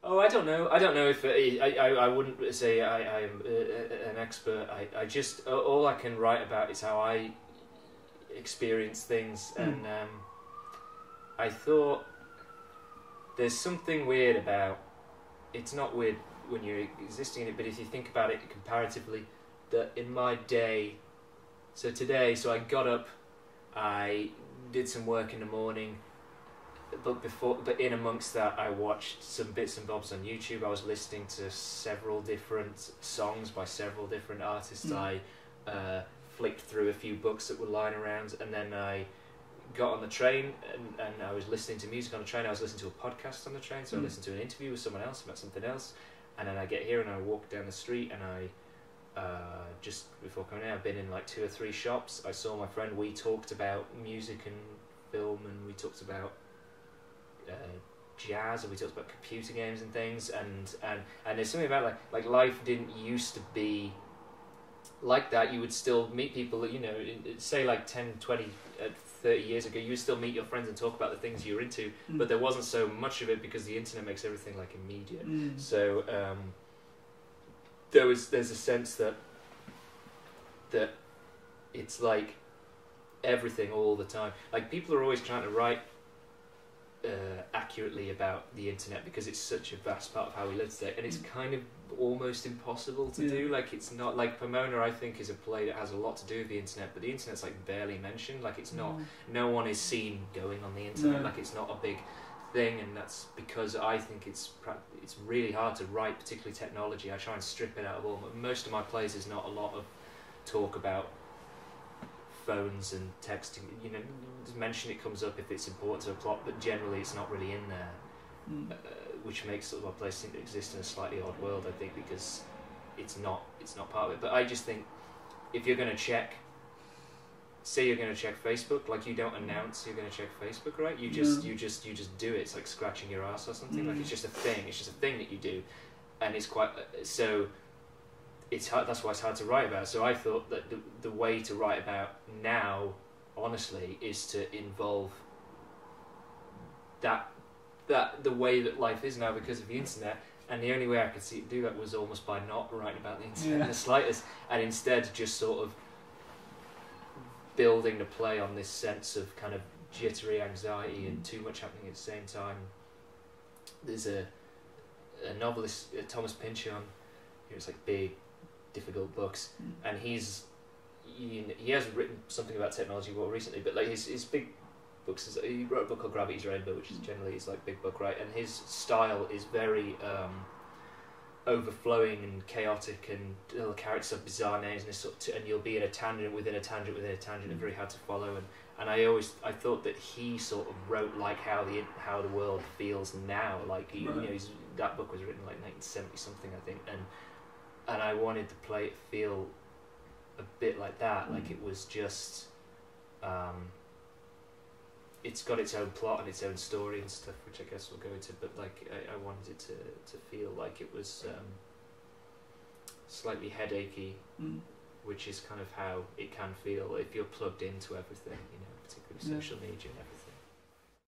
Oh, I don't know. I don't know if I wouldn't say I am an expert. I just all I can write about is how I experience things, and I thought there's something weird about. It's not weird when you're existing in it, but if you think about it comparatively, that in my day, so I got up, I did some work in the morning. But in amongst that, I watched some bits and bobs on YouTube. I was listening to several different songs by several different artists. I flicked through a few books that were lying around, and then I got on the train and I was listening to music on the train. I was listening to a podcast on the train, so I listened to an interview with someone else about something else, and then I get here and I walk down the street, and I just before coming in, I've been in like 2 or 3 shops. I saw my friend. We talked about music and film, and we talked about jazz, and we talked about computer games and things, and there's something about like life didn't used to be like that. You would still meet people that, you know, say like 10, 20, 30 years ago, you would still meet your friends and talk about the things you're into, but there wasn't so much of it because the internet makes everything like immediate. So there's a sense that it's like everything all the time. Like people are always trying to write accurately about the internet because it's such a vast part of how we live today, and it's kind of almost impossible to do. Like it's not like Pomona, I think, is a play that has a lot to do with the internet, but the internet's like barely mentioned. Like it's not, no one is seen going on the internet. Like it's not a big thing, and that's because I think it's really hard to write, particularly technology. I try and strip it out of all. Most of my plays is not a lot of talk about phones and texting. You know, mention it comes up if it's important to a plot, but generally it's not really in there, which makes sort of our place seem to exist in a slightly odd world, I think, because it's not part of it. But I just think if you're going to check, say you're going to check Facebook, like you don't announce you're going to check Facebook, right? You just do it. It's like scratching your ass or something. Like it's just a thing. It's just a thing that you do, and it's quite so. It's hard, that's why it's hard to write about. So I thought that the way to write about now, honestly, is to involve that the way that life is now because of the internet. And the only way I could see it do that was almost by not writing about the internet in the slightest, and instead just sort of building the play on this sense of kind of jittery anxiety and too much happening at the same time. There's a novelist, Thomas Pynchon, who's like big, difficult books, and he hasn't written something about technology more recently, but like his big books, he wrote a book called Gravity's Rainbow, which is generally his like big book, right? And his style is very overflowing and chaotic, and little characters have bizarre names, and this sort of and you'll be in a tangent within a tangent within a tangent, and very hard to follow. And I thought that he sort of wrote like how the world feels now. Like you know, that book was written like 1970 something, I think, and I wanted to play it feel a bit like that, like it was just, it's got its own plot and its own story and stuff, which I guess we'll go into, but like I wanted it to feel like it was slightly headachy, which is kind of how it can feel if you're plugged into everything, you know, particularly social media and everything.